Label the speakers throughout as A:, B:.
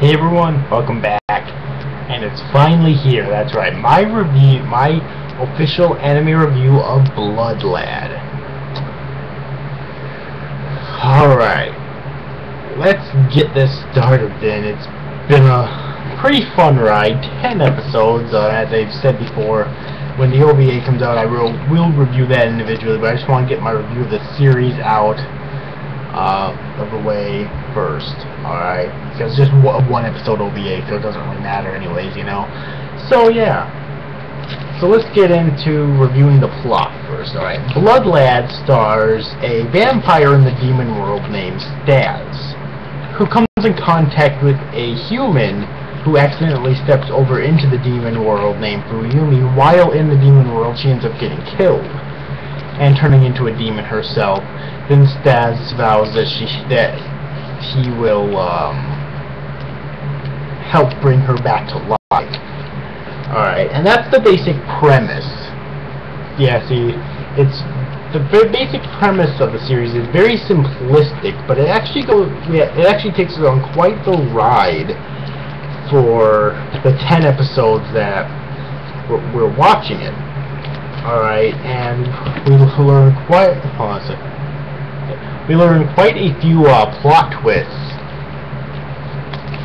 A: Hey everyone, welcome back, and it's finally here. That's right, my official anime review of Blood Lad. Alright, let's get this started then. It's been a pretty fun ride, 10 episodes, as I've said before. When the OVA comes out, I will review that individually, but I just want to get my review of the series out of the way first, alright? Because it's just one episode OVA, so it doesn't really matter anyways, you know? So, yeah. So let's get into reviewing the plot first, alright? Blood Lad stars a vampire in the demon world named Staz, who comes in contact with a human who accidentally steps over into the demon world named Fuyumi. While in the demon world, she ends up getting killed and turning into a demon herself. Then Staz vows that he will help bring her back to life. Alright, and that's the basic premise. Yeah, see, it's the basic premise of the series is very simplistic, but it actually takes us on quite the ride for the 10 episodes that we're watching it. Alright, and we learn quite a few plot twists.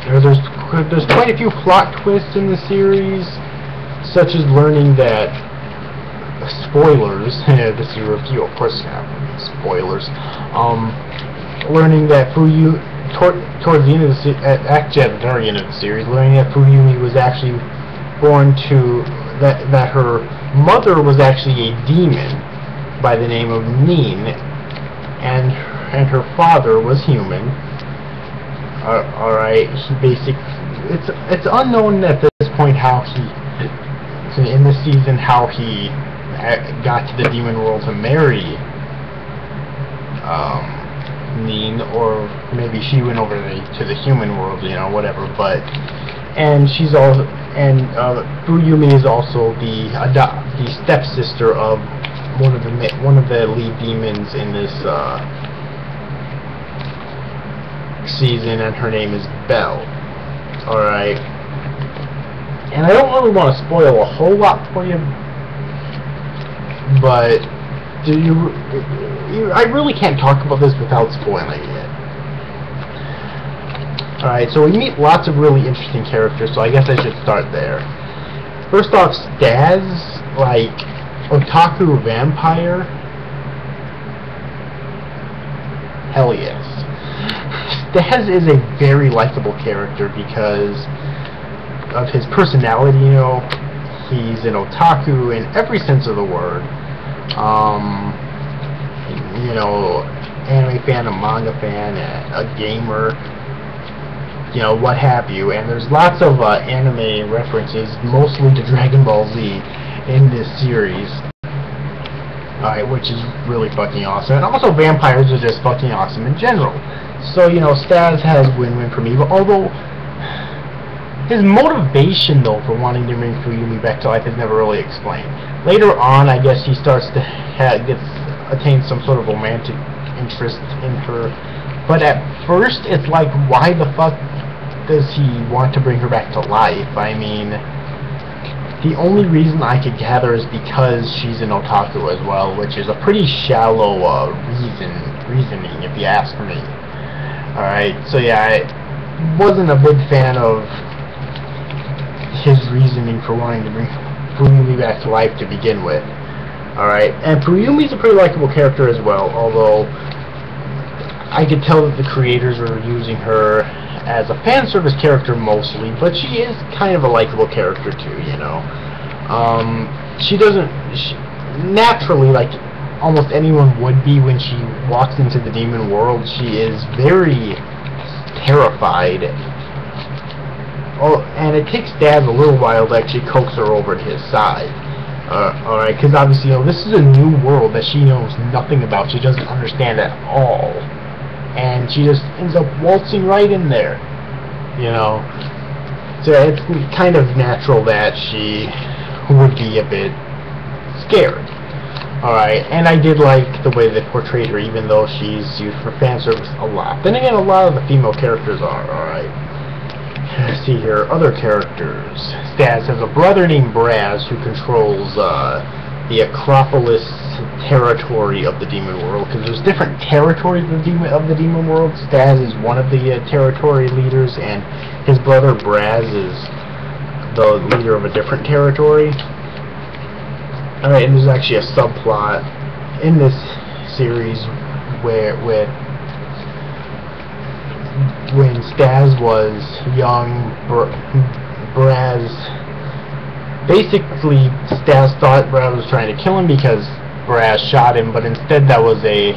A: There's quite a few plot twists in the series, such as learning that spoilers. This is a review, of course. Spoilers. Learning that towards the end of the actually at the very end of the series, learning that Fuyumi was actually born to that her mother was actually a demon by the name of Nin, and her father was human. Alright, it's unknown at this point how in this season how he got to the demon world to marry Nin, or maybe she went over to the human world, you know, whatever. But Fuyumi is also the stepsister of one of the lead demons in this season, and her name is Belle. Alright, and I don't really want to spoil a whole lot for you, but I really can't talk about this without spoiling it. Alright, so we meet lots of really interesting characters, so I guess I should start there. First off, Staz, like, otaku vampire? Hell yes. Staz is a very likable character because of his personality, you know. He's an otaku in every sense of the word. You know, anime fan, a manga fan, a gamer, you know, what have you. And there's lots of anime references, mostly to Dragon Ball Z, in this series. Alright, which is really fucking awesome. And also, vampires are just fucking awesome in general. So, you know, Staz has win-win for me, but although his motivation, though, for wanting to bring Fuyumi back to life is never really explained. Later on, I guess he starts to attain some sort of romantic interest in her, but at first, it's like, why the fuck does he want to bring her back to life? I mean, the only reason I could gather is because she's an otaku as well, which is a pretty shallow reasoning, if you ask me. Alright, so yeah, I wasn't a big fan of his reasoning for wanting to bring Fuyumi back to life to begin with. Alright, and Fuyumi's a pretty likable character as well, although I could tell that the creators were using her as a fan service character mostly, but she is kind of a likable character too, you know. Naturally, like almost anyone would be when she walks into the demon world, she is very terrified. Oh, and it takes Staz a little while to actually coax her over to his side. Alright, because obviously, you know, this is a new world that she knows nothing about. She doesn't understand at all. And she just ends up waltzing right in there, you know. So it's kind of natural that she would be a bit scared. Alright, and I did like the way they portrayed her, even though she's used for fan service a lot. Then again, a lot of the female characters are, alright. let's see here, other characters. Staz has a brother named Braz who controls the Acropolis territory of the Demon World, because there's different territories of the Demon World. Staz is one of the territory leaders, and his brother Braz is the leader of a different territory. Alright, and there's actually a subplot in this series where when Staz was young, Braz, basically Staz thought Braz was trying to kill him because Braz shot him, but instead that was a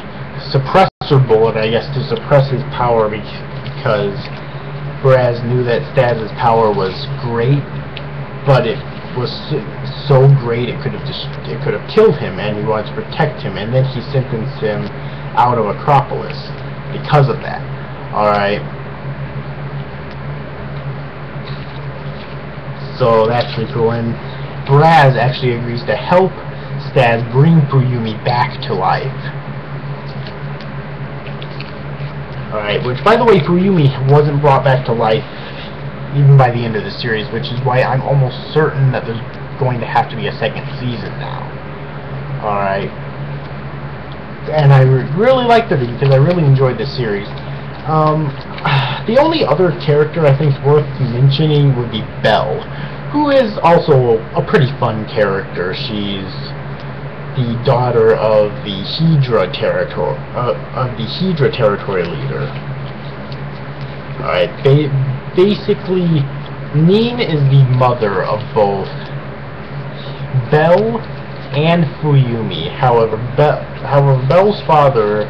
A: suppressor bullet, I guess, to suppress his power, because Braz knew that Staz's power was great, but it was so great it could have killed him, and he wanted to protect him, and then he sentenced him out of Acropolis because of that. Alright. So that's pretty cool, and Braz actually agrees to help Staz bring Fuyumi back to life. Alright, which by the way, Fuyumi wasn't brought back to life even by the end of the series, which is why I'm almost certain that there's going to have to be a second season now. Alright. And I really liked it because I really enjoyed this series. The only other character I think is worth mentioning would be Belle, who is also a pretty fun character. She's the daughter of the Hydra territory leader. Alright, basically, Nin is the mother of both Belle and Fuyumi. However, Belle's father,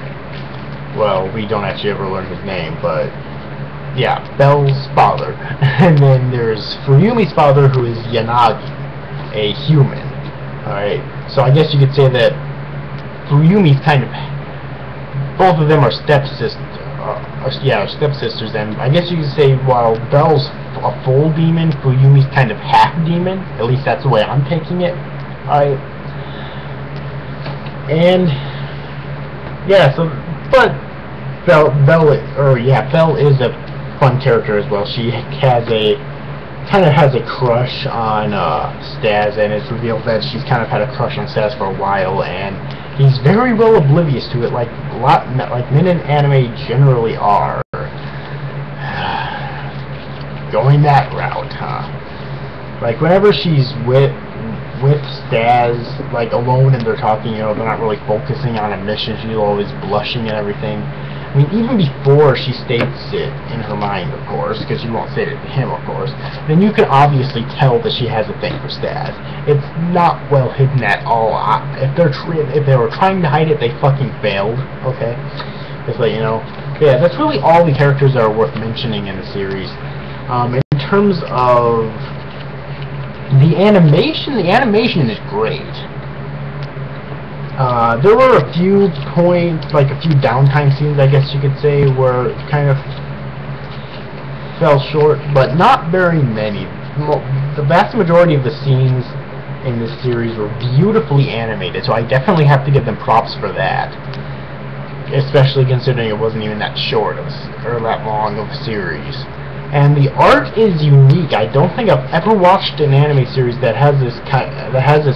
A: well, we don't actually ever learn his name, but yeah, Belle's father. And then there's Fuyumi's father, who is Yanagi, a human. Alright, so I guess you could say that Fuyumi's kind of, both of them are stepsisters, and I guess you could say while Belle's a full demon, Fuyumi's kind of half demon. At least that's the way I'm taking it. Alright. And yeah, so but Belle is a fun character as well. She has a crush on Staz, and it's revealed that she's kind of had a crush on Staz for a while, and he's very well oblivious to it, like men in anime generally are. Going that route, huh? Like whenever she's with Staz, like alone and they're talking, you know, they're not really focusing on a mission, she's always blushing and everything. I mean, even before she states it in her mind, of course, because she won't say it to him, of course, then you can obviously tell that she has a thing for Staz. It's not well hidden at all. If they were trying to hide it, they fucking failed, okay? Just let you know. Yeah, that's really all the characters that are worth mentioning in the series. In terms of the animation is great. There were a few points, like a few downtime scenes, I guess you could say, where it kind of fell short, but not very many. The vast majority of the scenes in this series were beautifully animated, so I definitely have to give them props for that. Especially considering it wasn't even that short or that long of a series. And the art is unique. I don't think I've ever watched an anime series that has this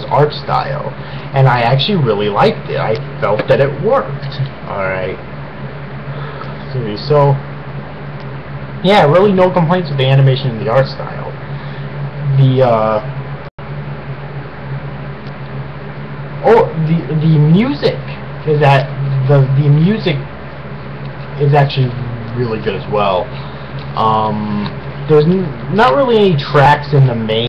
A: art style, and I actually really liked it. I felt that it worked. Alright. So yeah, really no complaints with the animation and the art style. The music is the music is actually really good as well. There's not really any tracks in the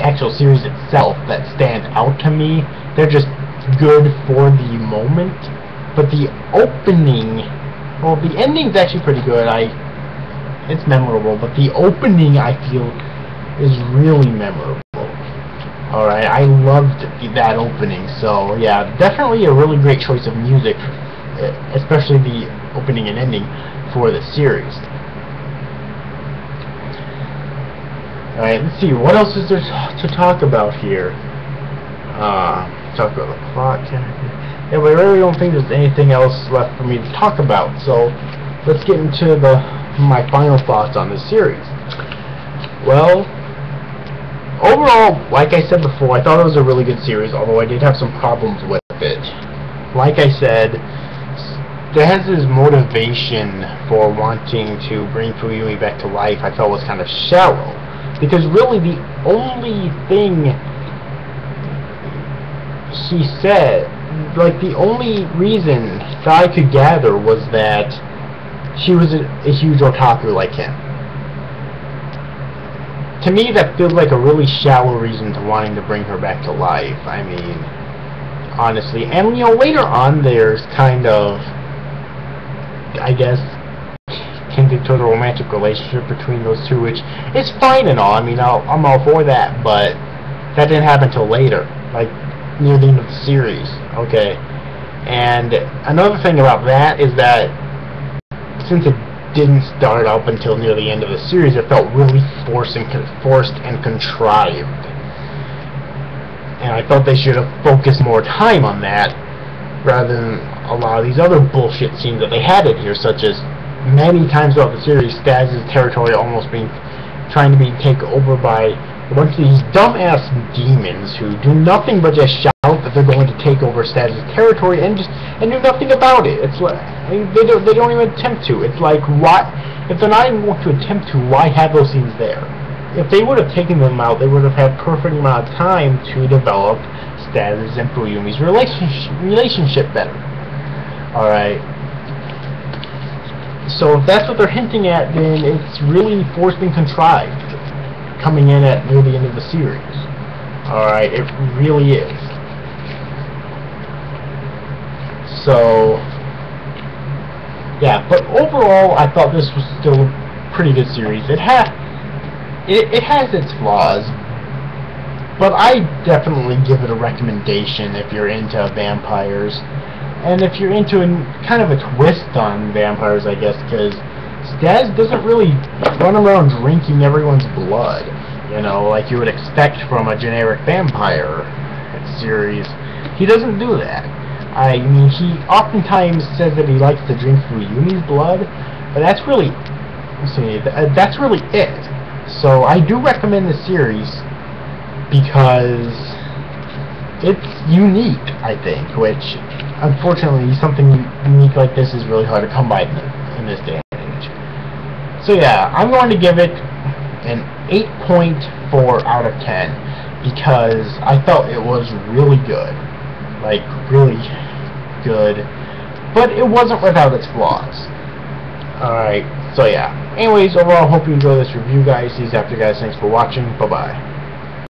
A: actual series itself that stand out to me. They're just good for the moment. But the opening, well, the ending's actually pretty good. It's memorable, but the opening I feel is really memorable. Alright, I loved that opening, so yeah, definitely a really great choice of music, especially the opening and ending for the series. Alright, let's see, what else is there to talk about here? Talk about the plot. Yeah, but I really don't think there's anything else left for me to talk about. So let's get into my final thoughts on this series. Well, overall, like I said before, I thought it was a really good series, although I did have some problems with it. Like I said, Staz's motivation for wanting to bring Fuyumi back to life I felt was kind of shallow, because really the only thing he said, like the only reason that I could gather was that she was a huge otaku like him. To me, that feels like a really shallow reason to wanting to bring her back to life. I mean, honestly. And, you know, later on there's kind of, I guess, hinted toward a romantic relationship between those two, which is fine and all. I mean, I'm all for that, but that didn't happen until later, like near the end of the series. Okay. And another thing about that is that since it didn't start up until near the end of the series, it felt really forced and contrived. And I felt they should have focused more time on that rather than a lot of these other bullshit scenes that they had in here, such as many times throughout the series, Staz's territory almost trying to be taken over by a bunch of these dumbass demons who do nothing but just shout that they're going to take over Staz's territory and do nothing about it. It's like, I mean, they don't even attempt to. It's like, why, if they're not even going to attempt to, why have those scenes there? If they would have taken them out, they would have had perfect amount of time to develop Staz's and Fuyumi's relationship better. Alright. So if that's what they're hinting at, then it's really forced and contrived, coming in at near the end of the series. Alright, it really is. So, yeah, but overall, I thought this was still a pretty good series. It has its flaws, but I definitely give it a recommendation if you're into vampires, and if you're into kind of a twist on vampires, I guess, because Staz doesn't really run around drinking everyone's blood, you know, like you would expect from a generic vampire series. He doesn't do that. I mean, he oftentimes says that he likes to drink Fuyumi's blood, but that's really it. So I do recommend the series because it's unique, I think, which unfortunately something unique like this is really hard to come by in this day and age. So yeah, I'm going to give it an 8.4 out of 10 because I felt it was really good. Like, really good. But it wasn't without its flaws. Alright, so yeah. Anyways, overall, hope you enjoy this review, guys. See you after, guys. Thanks for watching. Bye-bye.